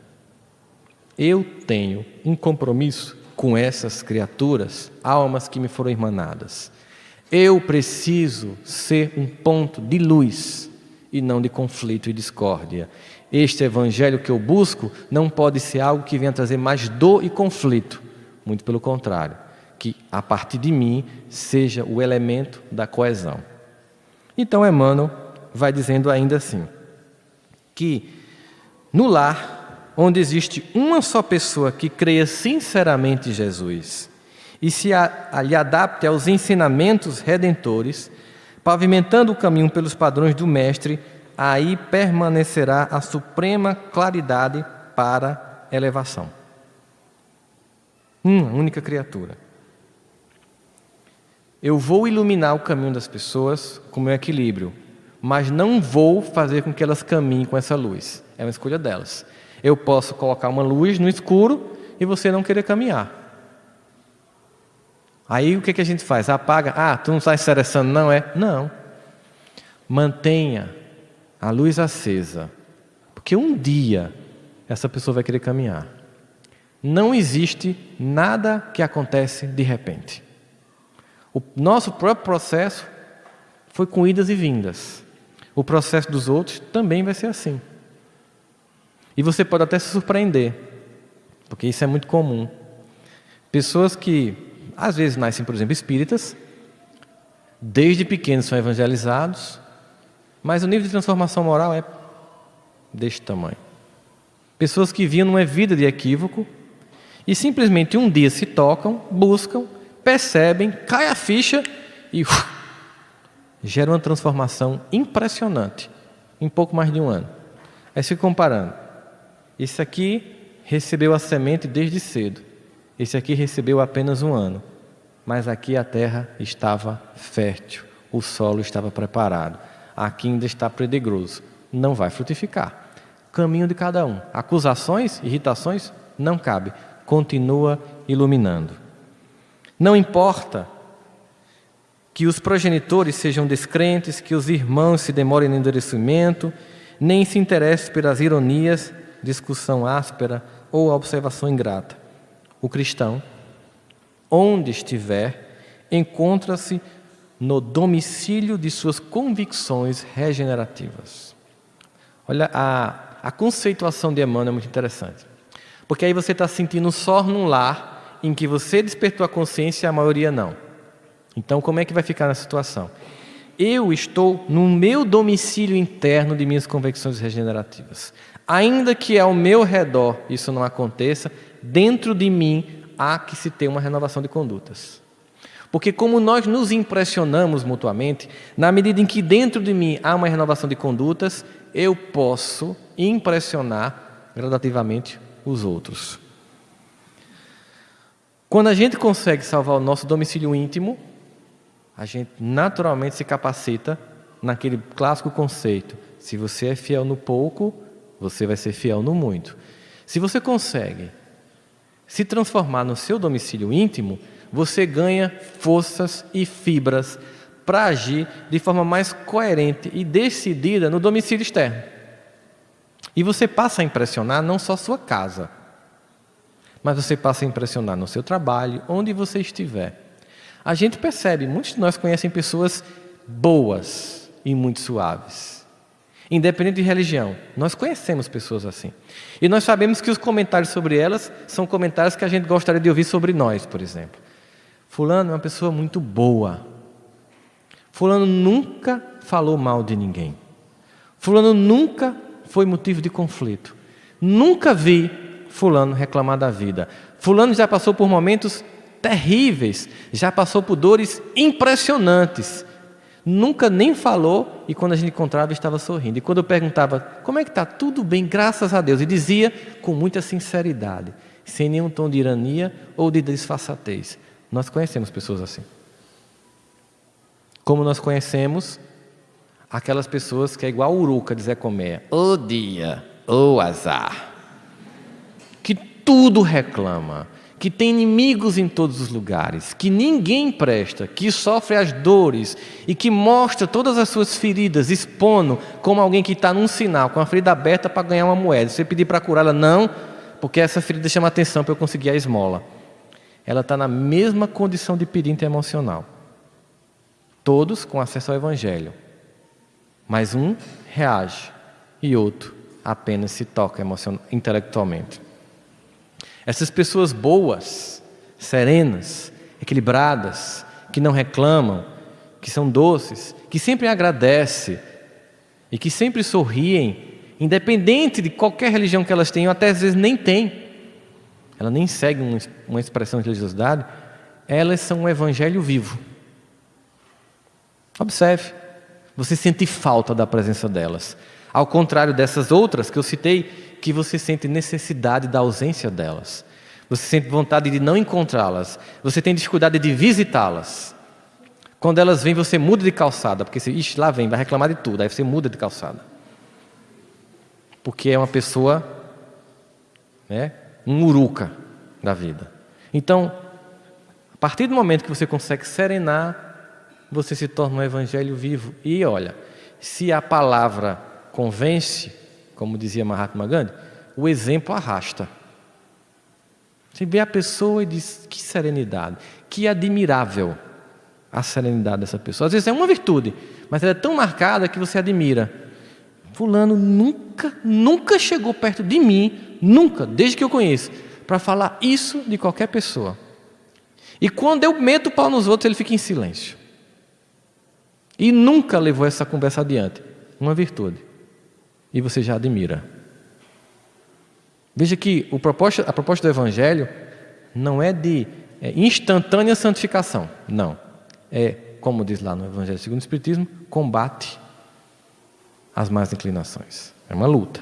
Eu tenho um compromisso com essas criaturas, almas que me foram irmanadas. Eu preciso ser um ponto de luz e não de conflito e discórdia. Este evangelho que eu busco não pode ser algo que venha trazer mais dor e conflito. Muito pelo contrário, que a partir de mim seja o elemento da coesão. Então Emmanuel vai dizendo ainda assim, que no lar, onde existe uma só pessoa que creia sinceramente em Jesus e lhe adapte aos ensinamentos redentores, pavimentando o caminho pelos padrões do Mestre, aí permanecerá a suprema claridade para elevação. Uma única criatura. Eu vou iluminar o caminho das pessoas com o meu equilíbrio, mas não vou fazer com que elas caminhem com essa luz. É uma escolha delas. Eu posso colocar uma luz no escuro e você não querer caminhar. Aí o que a gente faz? Apaga. Ah, tu não está interessando, não é? Não. Mantenha a luz acesa, porque um dia essa pessoa vai querer caminhar. Não existe nada que acontece de repente. O nosso próprio processo foi com idas e vindas. O processo dos outros também vai ser assim. E você pode até se surpreender, porque isso é muito comum. Pessoas que, às vezes, nascem, por exemplo, espíritas, desde pequenos são evangelizados, mas o nível de transformação moral é deste tamanho. Pessoas que vinham numa vida de equívoco e simplesmente um dia se tocam, buscam, percebem, cai a ficha e gera uma transformação impressionante em pouco mais de um ano. Aí se comparando. Esse aqui recebeu a semente desde cedo. Esse aqui recebeu apenas um ano. Mas aqui a terra estava fértil. O solo estava preparado. Aqui ainda está pedregoso. Não vai frutificar. Caminho de cada um. Acusações, irritações, não cabe. Continua iluminando. Não importa que os progenitores sejam descrentes, que os irmãos se demorem no endurecimento, nem se interessem pelas ironias, discussão áspera ou observação ingrata. O cristão, onde estiver, encontra-se no domicílio de suas convicções regenerativas. Olha, a conceituação de Emmanuel é muito interessante. Porque aí você está sentindo só num lar em que você despertou a consciência e a maioria não. Então, como é que vai ficar na situação? Eu estou no meu domicílio interno de minhas convicções regenerativas. Ainda que ao meu redor isso não aconteça, dentro de mim há que se ter uma renovação de condutas. Porque como nós nos impressionamos mutuamente, na medida em que dentro de mim há uma renovação de condutas, eu posso impressionar gradativamente os outros. Quando a gente consegue salvar o nosso domicílio íntimo, a gente naturalmente se capacita naquele clássico conceito: se você é fiel no pouco, você vai ser fiel no muito. Se você consegue se transformar no seu domicílio íntimo, você ganha forças e fibras para agir de forma mais coerente e decidida no domicílio externo. E você passa a impressionar não só sua casa, mas você passa a impressionar no seu trabalho, onde você estiver. A gente percebe, muitos de nós conhecem pessoas boas e muito suaves. Independente de religião, nós conhecemos pessoas assim. E nós sabemos que os comentários sobre elas são comentários que a gente gostaria de ouvir sobre nós, por exemplo. Fulano é uma pessoa muito boa. Fulano nunca falou mal de ninguém. Fulano nunca foi motivo de conflito. Nunca vi fulano reclamar da vida. Fulano já passou por momentos terríveis, já passou por dores impressionantes. Nunca nem falou, e quando a gente encontrava estava sorrindo. E quando eu perguntava, como é que está? Tudo bem, graças a Deus. E dizia com muita sinceridade, sem nenhum tom de ironia ou de disfarçatez. Nós conhecemos pessoas assim. Como nós conhecemos aquelas pessoas que é igual a Uruca de Zé Colmeia. Ô dia, ô azar. Que tudo reclama, que tem inimigos em todos os lugares, que ninguém presta, que sofre as dores e que mostra todas as suas feridas, expondo como alguém que está num sinal, com a ferida aberta para ganhar uma moeda. Se você pedir para curá-la, não, porque essa ferida chama atenção para eu conseguir a esmola. Ela está na mesma condição de pedinte emocional. Todos com acesso ao Evangelho. Mas um reage e outro apenas se toca intelectualmente. Essas pessoas boas, serenas, equilibradas, que não reclamam, que são doces, que sempre agradecem e que sempre sorriem, independente de qualquer religião que elas tenham, até às vezes nem têm. Ela nem segue uma expressão de religiosidade, elas são um evangelho vivo. Observe, você sente falta da presença delas. Ao contrário dessas outras que eu citei, que você sente necessidade da ausência delas. Você sente vontade de não encontrá-las. Você tem dificuldade de visitá-las. Quando elas vêm, você muda de calçada, porque você, lá vem, vai reclamar de tudo, aí você muda de calçada. Porque é uma pessoa, um uruca da vida. Então, a partir do momento que você consegue serenar, você se torna um evangelho vivo. E olha, se a palavra convence, como dizia Mahatma Gandhi, o exemplo arrasta. Você vê a pessoa e diz, que serenidade, que admirável a serenidade dessa pessoa. Às vezes é uma virtude, mas ela é tão marcada que você admira. Fulano nunca chegou perto de mim, nunca, desde que eu conheço, para falar isso de qualquer pessoa. E quando eu meto o pau nos outros, ele fica em silêncio. E nunca levou essa conversa adiante. Uma virtude. E você já admira. Veja que a proposta do Evangelho não é de instantânea santificação. Não. É, como diz lá no Evangelho segundo o Espiritismo, combate as más inclinações. É uma luta.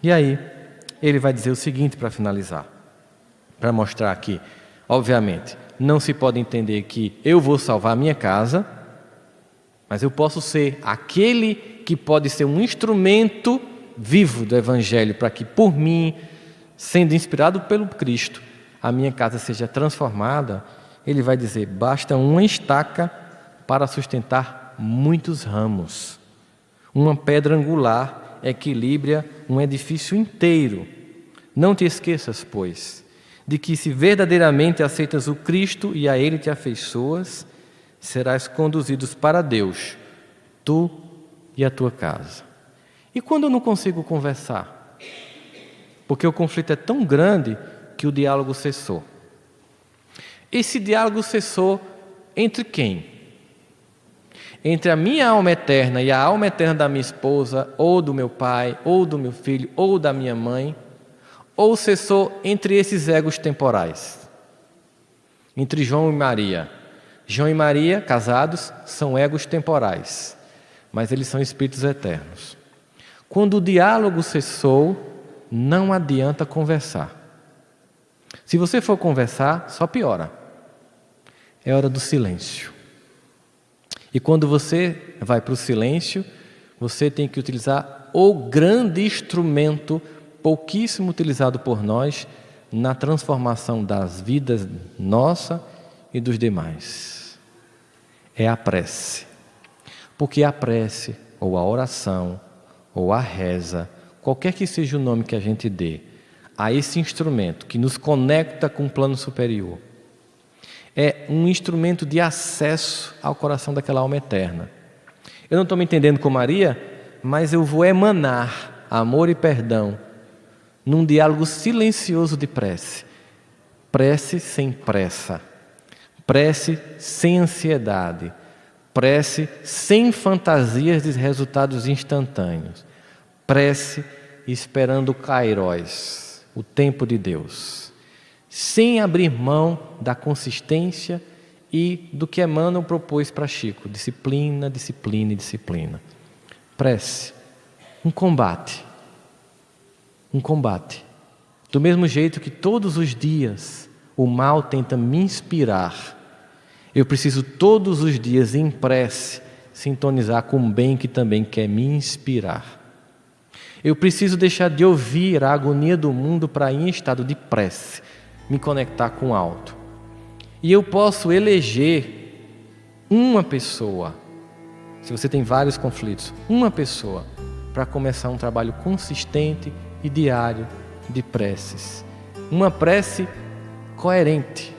E aí, ele vai dizer o seguinte para finalizar. Para mostrar que, obviamente, não se pode entender que eu vou salvar a minha casa, mas eu posso ser aquele que pode ser um instrumento vivo do Evangelho para que, por mim, sendo inspirado pelo Cristo, a minha casa seja transformada. Ele vai dizer, basta uma estaca para sustentar muitos ramos. Uma pedra angular equilibra um edifício inteiro. Não te esqueças, pois, de que se verdadeiramente aceitas o Cristo e a Ele te afeiçoas, serás conduzidos para Deus, tu e a tua casa. E quando eu não consigo conversar? Porque o conflito é tão grande que o diálogo cessou. Esse diálogo cessou entre quem? Entre a minha alma eterna e a alma eterna da minha esposa, ou do meu pai, ou do meu filho, ou da minha mãe, ou cessou entre esses egos temporais? Entre João e Maria. João e Maria, casados, são egos temporais, mas eles são espíritos eternos. Quando o diálogo cessou, não adianta conversar. Se você for conversar, só piora. É hora do silêncio. E quando você vai para o silêncio, você tem que utilizar o grande instrumento, pouquíssimo utilizado por nós, na transformação das vidas nossa e dos demais. É a prece. Porque a prece, ou a oração, ou a reza, qualquer que seja o nome que a gente dê, a esse instrumento que nos conecta com o plano superior, é um instrumento de acesso ao coração daquela alma eterna. Eu não estou me entendendo com Maria, mas eu vou emanar amor e perdão num diálogo silencioso de prece. Prece sem pressa. Prece sem ansiedade. Prece sem fantasias de resultados instantâneos. Prece esperando o Kairos, o tempo de Deus. Sem abrir mão da consistência e do que Emmanuel propôs para Chico. Disciplina, disciplina e disciplina. Prece. Um combate. Um combate. Do mesmo jeito que todos os dias o mal tenta me inspirar, eu preciso todos os dias em prece sintonizar com o bem que também quer me inspirar. Eu preciso deixar de ouvir a agonia do mundo para ir em estado de prece. me conectar com o alto. E eu posso eleger uma pessoa, se você tem vários conflitos, uma pessoa, para começar um trabalho consistente e diário de preces. Uma prece coerente,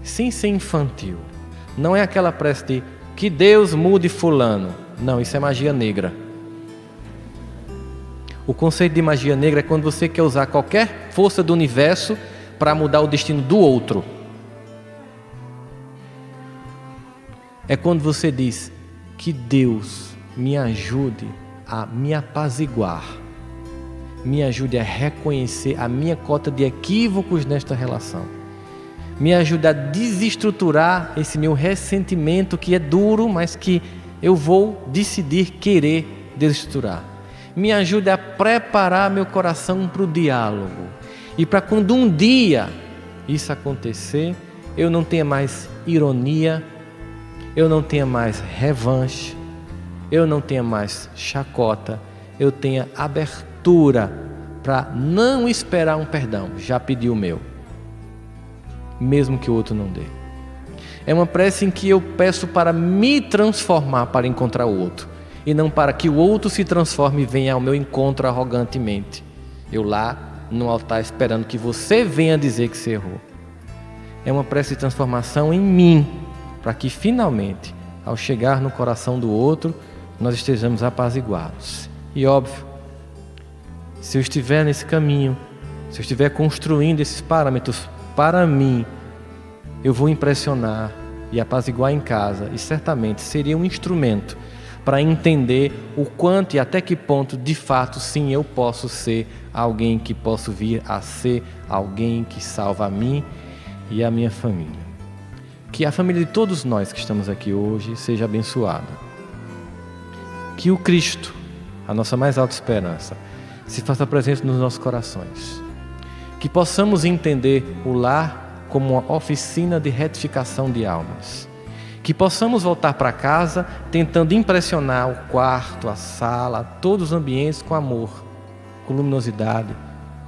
sem ser infantil. Não é aquela prece de que Deus mude fulano. Não, isso é magia negra. O conceito de magia negra é quando você quer usar qualquer força do universo para mudar o destino do outro. É quando você diz que Deus me ajude a me apaziguar, me ajude a reconhecer a minha cota de equívocos nesta relação, me ajude a desestruturar esse meu ressentimento que é duro, mas que eu vou decidir querer desestruturar. Me ajude a preparar meu coração para o diálogo. E para quando um dia isso acontecer, eu não tenha mais ironia, eu não tenha mais revanche, eu não tenha mais chacota, eu tenha abertura para não esperar um perdão, já pedi o meu, mesmo que o outro não dê. É uma prece em que eu peço para me transformar para encontrar o outro, e não para que o outro se transforme e venha ao meu encontro arrogantemente. Eu lá no altar esperando que você venha dizer que você errou. É uma prece de transformação em mim, para que finalmente, ao chegar no coração do outro, nós estejamos apaziguados. E óbvio, se eu estiver nesse caminho, se eu estiver construindo esses parâmetros para mim, eu vou impressionar e apaziguar em casa, e certamente seria um instrumento para entender o quanto e até que ponto, de fato, sim, eu posso ser alguém que posso vir a ser alguém que salva a mim e a minha família. Que a família de todos nós que estamos aqui hoje seja abençoada. Que o Cristo, a nossa mais alta esperança, se faça presente nos nossos corações. Que possamos entender o lar como uma oficina de retificação de almas. Que possamos voltar para casa tentando impressionar o quarto, a sala, todos os ambientes com amor, com luminosidade,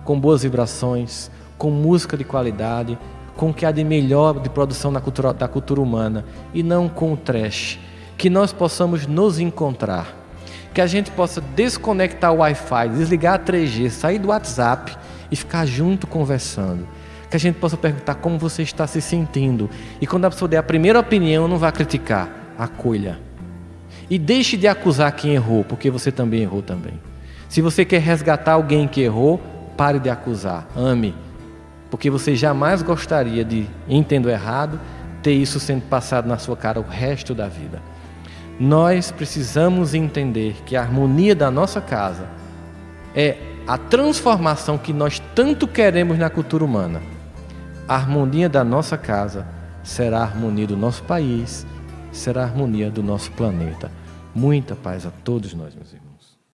com boas vibrações, com música de qualidade, com o que há de melhor de produção da cultura humana e não com o trash. Que nós possamos nos encontrar, que a gente possa desconectar o Wi-Fi, desligar a 3G, sair do WhatsApp e ficar junto conversando. Que a gente possa perguntar como você está se sentindo. E quando a pessoa der a primeira opinião, não vá criticar, acolha. E deixe de acusar quem errou, porque você também errou também. Se você quer resgatar alguém que errou, pare de acusar, ame. Porque você jamais gostaria de, entendo errado, ter isso sendo passado na sua cara o resto da vida. Nós precisamos entender que a harmonia da nossa casa é a transformação que nós tanto queremos na cultura humana. A harmonia da nossa casa será a harmonia do nosso país, será a harmonia do nosso planeta. Muita paz a todos nós, meus irmãos.